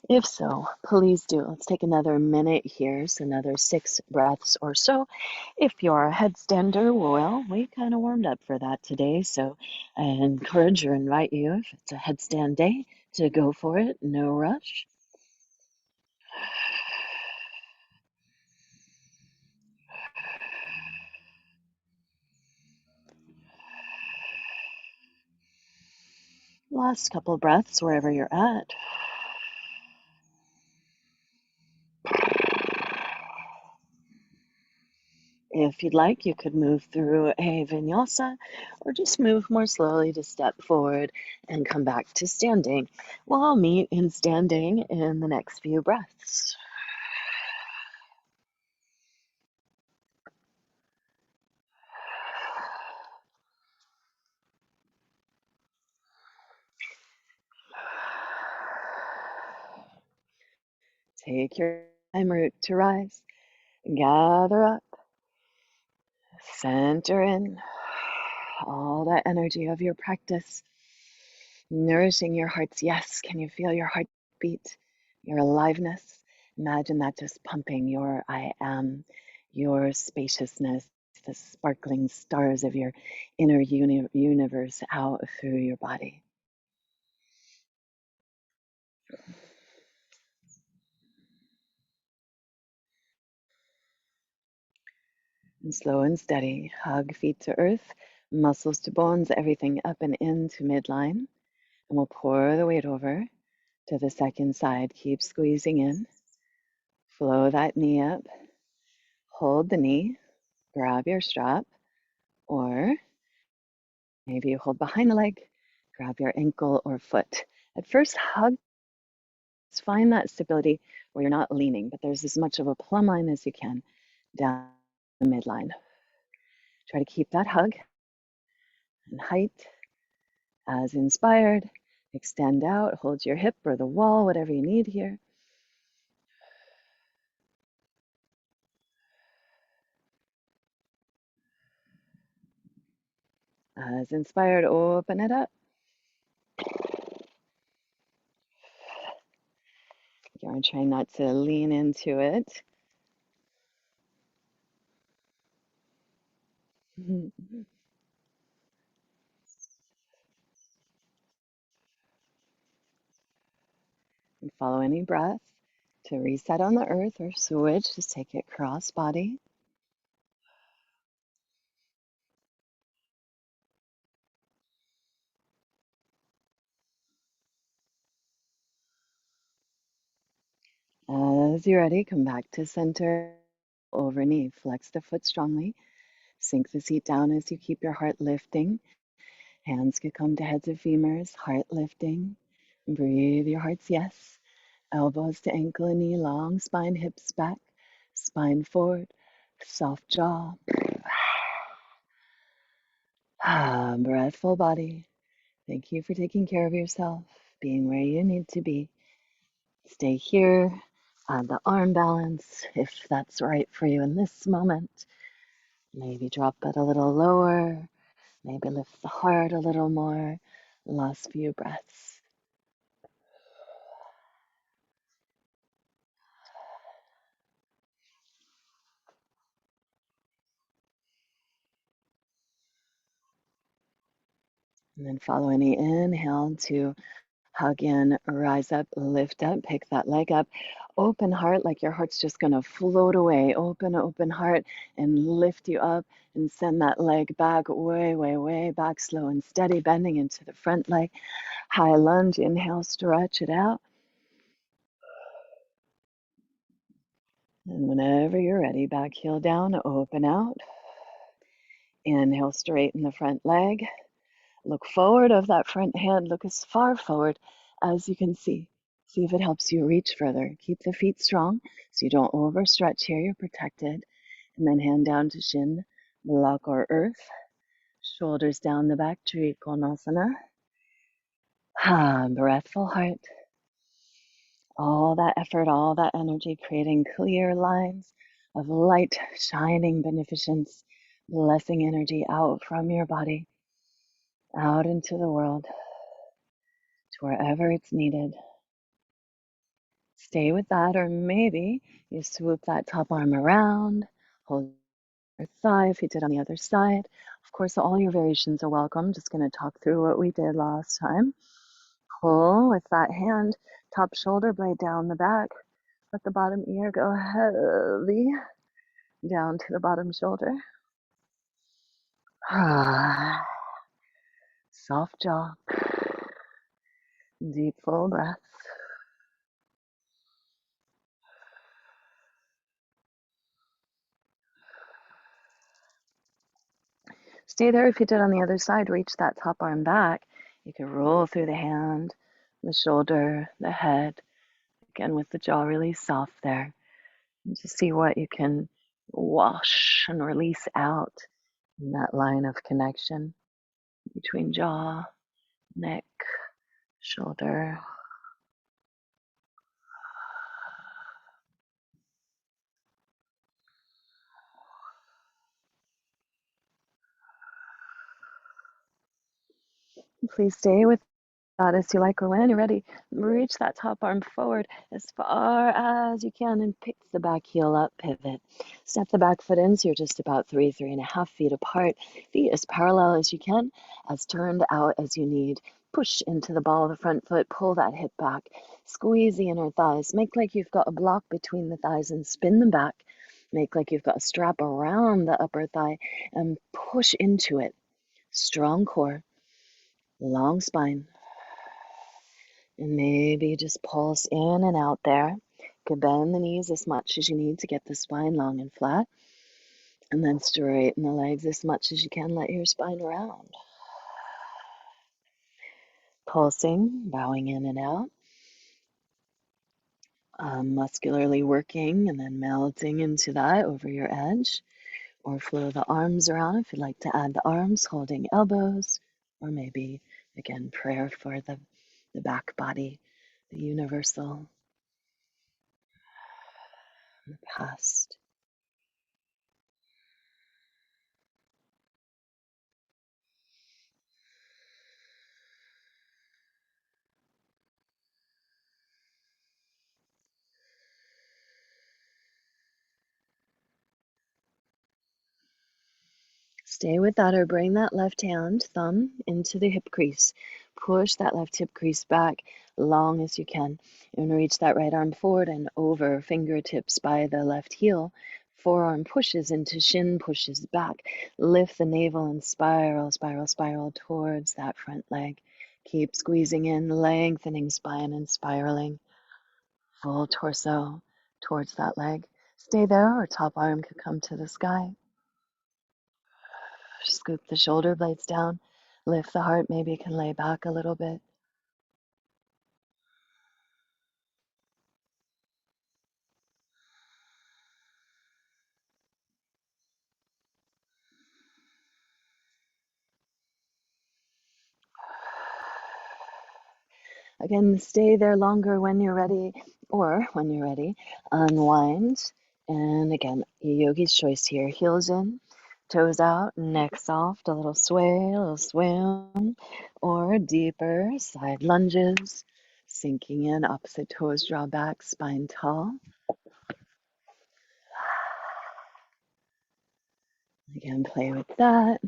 If so, please do. Let's take another minute here, so another 6 breaths or so. If you're a headstander, well, we kind of warmed up for that today, so I encourage or invite you, if it's a headstand day, to go for it. No rush. Last couple breaths wherever you're at. If you'd like, you could move through a vinyasa or just move more slowly to step forward and come back to standing. We'll meet in standing in the next few breaths. Take your time root to rise. Gather up. Center in. All that energy of your practice. Nourishing your heart's yes. Can you feel your heartbeat? Your aliveness? Imagine that just pumping your I am, your spaciousness, the sparkling stars of your inner universe out through your body. And slow and steady, hug feet to earth, muscles to bones, everything up and into midline. And we'll pour the weight over to the second side. Keep squeezing in. Flow that knee up. Hold the knee. Grab your strap. Or maybe you hold behind the leg. Grab your ankle or foot. At first, hug. Find that stability where you're not leaning, but there's as much of a plumb line as you can down the midline. Try to keep that hug and height as inspired. Extend out, hold your hip or the wall, whatever you need here. As inspired, open it up. You're trying not to lean into it. And follow any breath to reset on the earth or switch. Just take it cross body. As you're ready, come back to center, over knee. Flex the foot strongly. Sink the seat down as you keep your heart lifting. Hands could come to heads of femurs, heart lifting. Breathe your heart's yes. Elbows to ankle and knee, long spine, hips back, spine forward, soft jaw. Breath, full body. Thank you for taking care of yourself, being where you need to be. Stay here on the arm balance if that's right for you in this moment. Maybe drop it a little lower. Maybe lift the heart a little more. Last few breaths. And then follow any inhale to hug in, rise up, lift up, pick that leg up. Open heart, like your heart's just going to float away. Open heart, and lift you up and send that leg back, way back, slow and steady, bending into the front leg. High lunge, inhale, stretch it out. And whenever you're ready, back heel down, open out. Inhale, straighten the front leg. Look forward of that front hand. Look as far forward as you can see. See if it helps you reach further. Keep the feet strong so you don't overstretch here. You're protected. And then hand down to shin, block or earth. Shoulders down the back, Trikonasana. Breathful heart. All that effort, all that energy, creating clear lines of light, shining beneficence, blessing energy out from your body, out into the world, to wherever it's needed. Stay with that, or maybe you swoop that top arm around, hold your thigh if you did on the other side. Of course, all your variations are welcome. Just going to talk through what we did last time. Pull with that hand, top shoulder blade down the back. Let the bottom ear go heavy down to the bottom shoulder. Soft jaw. Deep, full breath. Stay there if you did on the other side. Reach that top arm back. You can roll through the hand, the shoulder, the head. Again, with the jaw really soft there. And just see what you can wash and release out in that line of connection between jaw, neck, shoulder. Please stay with that as you like, or when you're ready, reach that top arm forward as far as you can and pick the back heel up, pivot. Step the back foot in so you're just about 3.5 feet apart. Feet as parallel as you can, as turned out as you need. Push into the ball of the front foot, pull that hip back, squeeze the inner thighs. Make like you've got a block between the thighs and spin them back. Make like you've got a strap around the upper thigh and push into it. Strong core, long spine. And maybe just pulse in and out there. You can bend the knees as much as you need to get the spine long and flat. And then straighten the legs as much as you can. Let your spine round. Pulsing, bowing in and out. Muscularly working and then melting into that over your edge. Or flow the arms around if you'd like to add the arms, holding elbows. Or maybe, again, prayer for the back body, the universal, the past. Stay with that, or bring that left hand, thumb, into the hip crease. Push that left hip crease back long as you can. And reach that right arm forward and over, fingertips by the left heel. Forearm pushes into shin, pushes back. Lift the navel and spiral, spiral, spiral towards that front leg. Keep squeezing in, lengthening spine and spiraling. Full torso, towards that leg. Stay there, or top arm could come to the sky. Scoop the shoulder blades down. Lift the heart, maybe you can lay back a little bit. Again, stay there longer when you're ready, or when you're ready, unwind. And again, yogi's choice here. Heels in, toes out, neck soft, a little sway, a little swim, or deeper side lunges, sinking in, opposite toes draw back, spine tall. Again, play with that.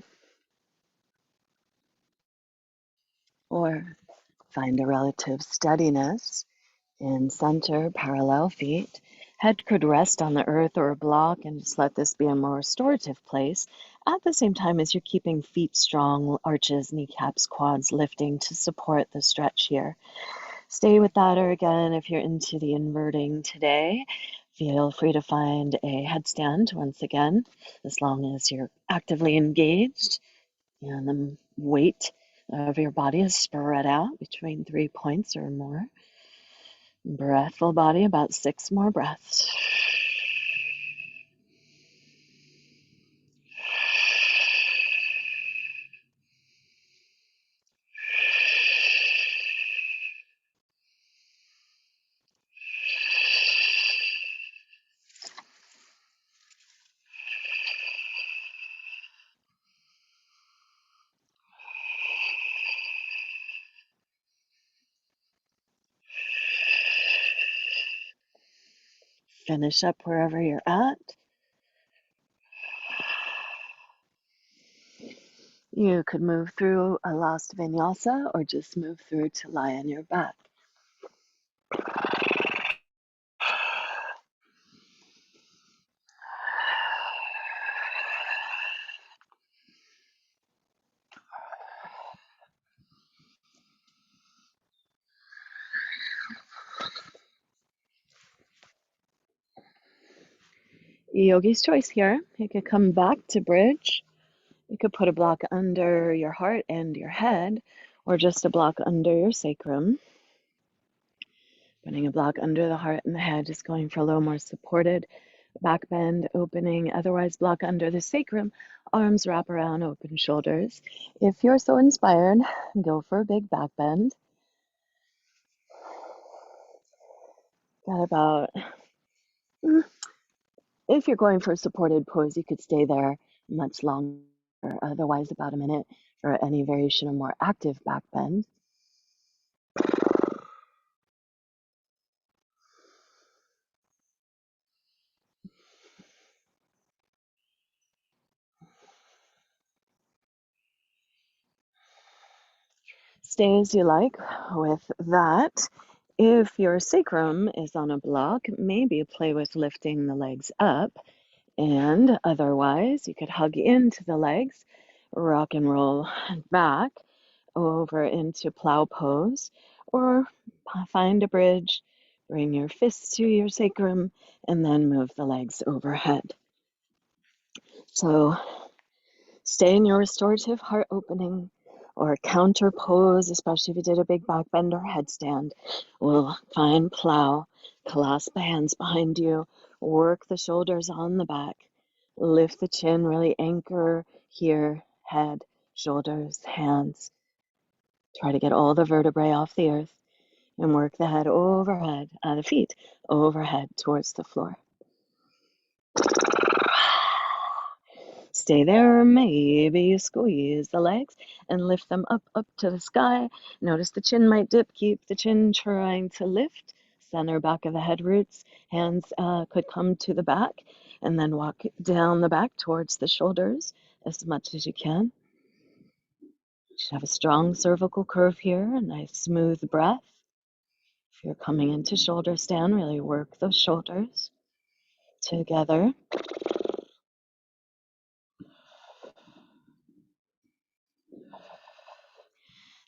Or find a relative steadiness in center, parallel feet. Head could rest on the earth or a block, and just let this be a more restorative place. At the same time as you're keeping feet strong, arches, kneecaps, quads lifting to support the stretch here. Stay with that, or again, if you're into the inverting today, feel free to find a headstand once again, as long as you're actively engaged and the weight of your body is spread out between 3 points or more. Breathful body, about 6 more breaths. Finish up wherever you're at. You could move through a last vinyasa or just move through to lie on your back. Yogi's choice here. You could come back to bridge. You could put a block under your heart and your head, or just a block under your sacrum. Putting a block under the heart and the head, just going for a little more supported back bend, opening, otherwise block under the sacrum, arms wrap around, open shoulders. If you're so inspired, go for a big back bend. Got about, if you're going for a supported pose, you could stay there much longer, otherwise about a minute for any variation of more active back bend. Stay as you like with that. If your sacrum is on a block, maybe play with lifting the legs up, and otherwise you could hug into the legs, rock and roll back over into plow pose, or find a bridge, bring your fists to your sacrum, and then move the legs overhead. So stay in your restorative heart opening or counter pose, especially if you did a big back bend or headstand. We'll find plow, clasp the hands behind you, work the shoulders on the back, lift the chin, really anchor here, head, shoulders, hands. Try to get all the vertebrae off the earth and work the head overhead, the feet overhead towards the floor. Stay there, maybe you squeeze the legs and lift them up to the sky. Notice the chin might dip, keep the chin trying to lift. Center back of the head roots, hands could come to the back, and then walk down the back towards the shoulders as much as you can. You should have a strong cervical curve here, a nice smooth breath. If you're coming into shoulder stand, really work those shoulders together.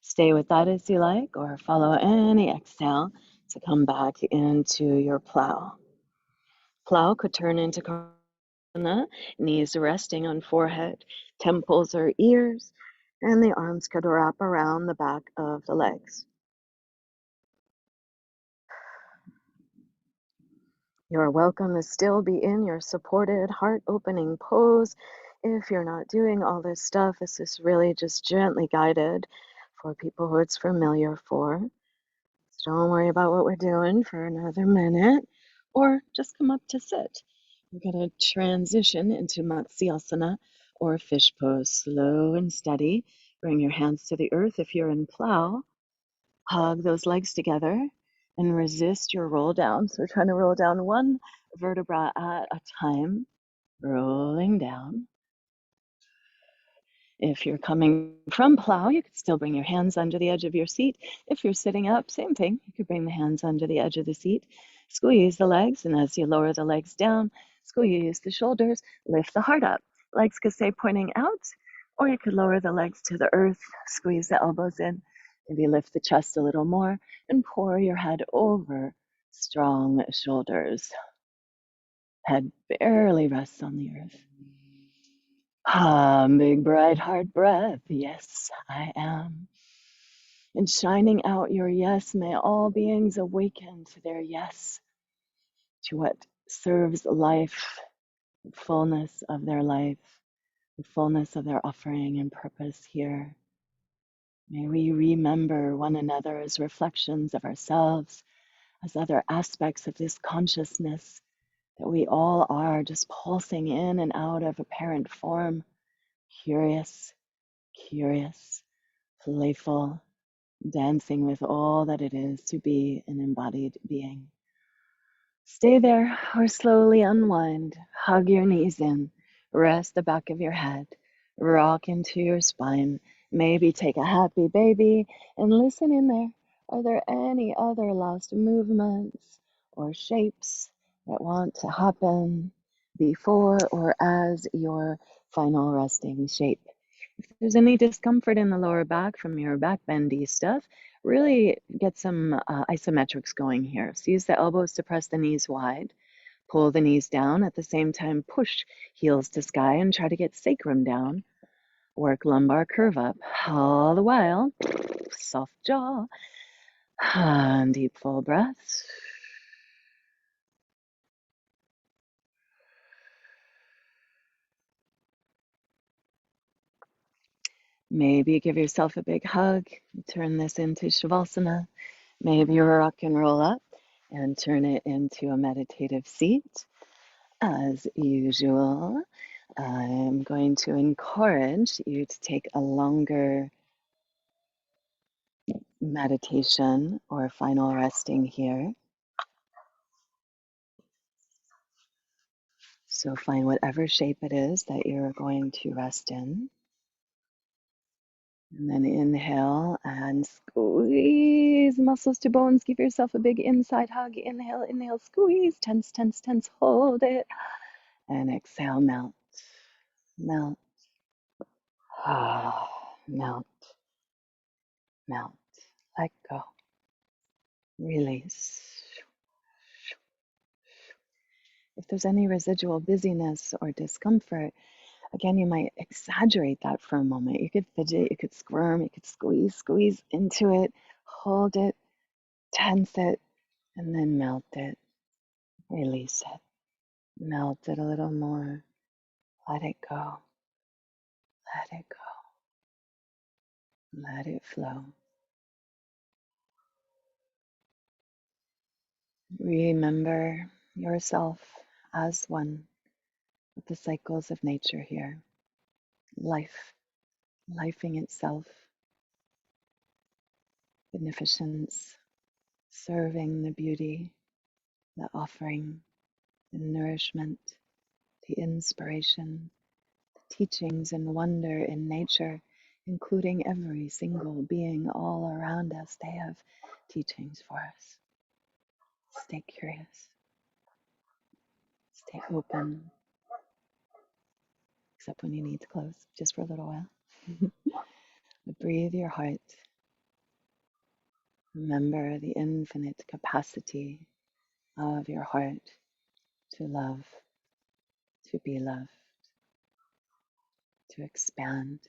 Stay with that as you like, or follow any exhale to come back into your plow. Plow could turn into Konasana, knees resting on forehead, temples or ears, and the arms could wrap around the back of the legs. You're welcome to still be in your supported, heart-opening pose. If you're not doing all this stuff, this is really just gently guided for people who it's familiar for. So don't worry about what we're doing for another minute, or just come up to sit. We're going to transition into Matsiasana, or fish pose, slow and steady. Bring your hands to the earth if you're in plow. Hug those legs together and resist your roll down. So we're trying to roll down one vertebra at a time, rolling down. If you're coming from plow, you could still bring your hands under the edge of your seat. If you're sitting up, same thing. You could bring the hands under the edge of the seat. Squeeze the legs, and as you lower the legs down, squeeze the shoulders, lift the heart up. Legs could stay pointing out, or you could lower the legs to the earth, squeeze the elbows in, maybe lift the chest a little more, and pour your head over strong shoulders. Head barely rests on the earth. Big bright heart breath. Yes, I am. And shining out your yes, may all beings awaken to their yes, to what serves life, the fullness of their life, the fullness of their offering and purpose here. May we remember one another as reflections of ourselves, as other aspects of this consciousness that we all are, just pulsing in and out of apparent form, curious, playful, dancing with all that it is to be an embodied being. Stay there or slowly unwind. Hug your knees in. Rest the back of your head. Rock into your spine. Maybe take a happy baby and listen in there. Are there any other last movements or shapes that want to happen before or as your final resting shape? If there's any discomfort in the lower back from your back bendy stuff, really get some isometrics going here. So use the elbows to press the knees wide. Pull the knees down. At the same time, push heels to sky and try to get sacrum down. Work lumbar curve up. All the while, soft jaw. And deep full breaths. Maybe give yourself a big hug. Turn this into Shavasana. Maybe rock and roll up and turn it into a meditative seat. As usual, I'm going to encourage you to take a longer meditation or final resting here. So find whatever shape it is that you're going to rest in. And then inhale and squeeze muscles to bones. Give yourself a big inside hug. Inhale, inhale, squeeze. Tense, tense, tense. Hold it. And exhale, melt. Melt. Melt. Melt. Let go. Release. If there's any residual busyness or discomfort, again, you might exaggerate that for a moment. You could fidget, you could squirm, you could squeeze into it, hold it, tense it, and then melt it. Release it. Melt it a little more. Let it go. Let it go. Let it flow. Remember yourself as one with the cycles of nature here. Life, lifing itself, beneficence, serving the beauty, the offering, the nourishment, the inspiration, the teachings and wonder in nature, including every single being all around us. They have teachings for us. Stay curious, stay open, except when you need to close, just for a little while. But breathe your heart. Remember the infinite capacity of your heart to love, to be loved, to expand.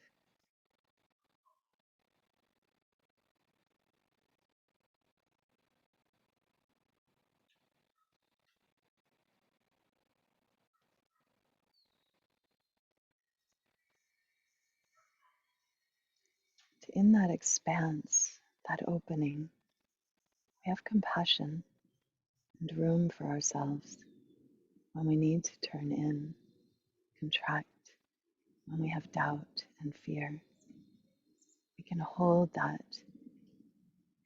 In that expanse, that opening, we have compassion and room for ourselves when we need to turn in, contract, when we have doubt and fear. We can hold that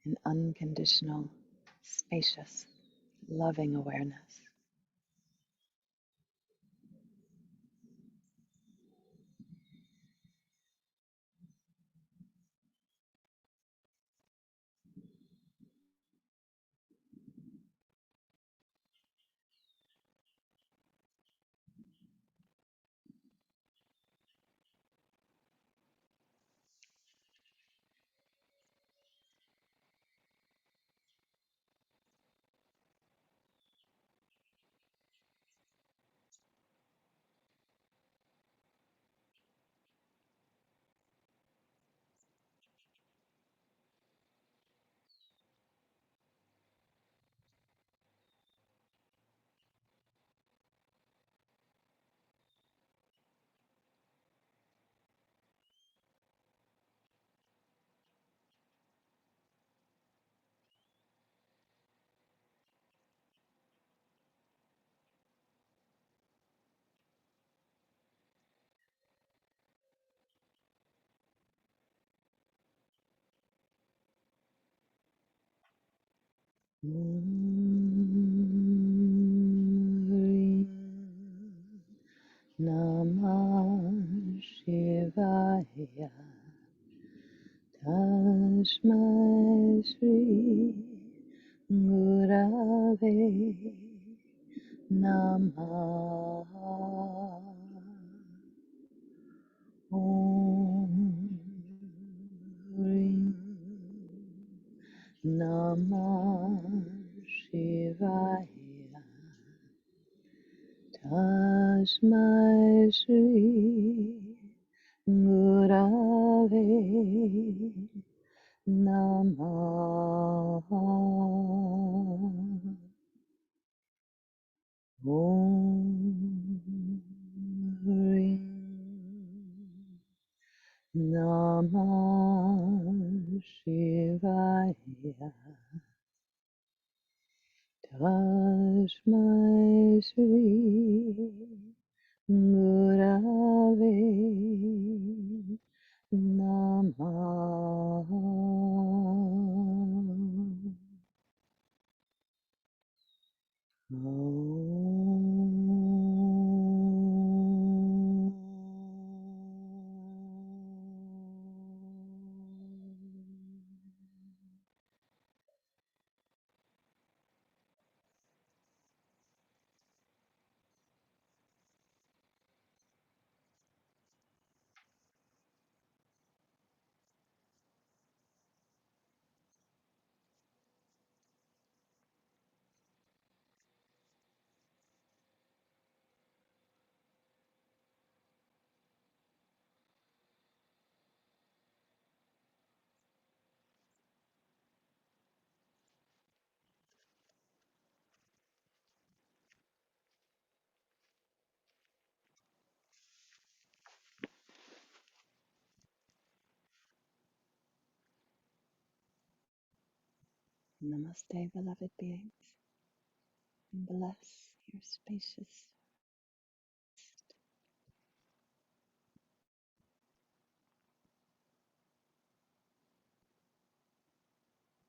in unconditional, spacious, loving awareness. Namah Shivaya Tasmai Shri Gurave Namah Om Ring Namah Shivaya Tasmai Shri Gurave Namah Om Ring Namah Shivaya Tasmai Shri Gurave Namah Namaste, beloved beings. Bless your spacious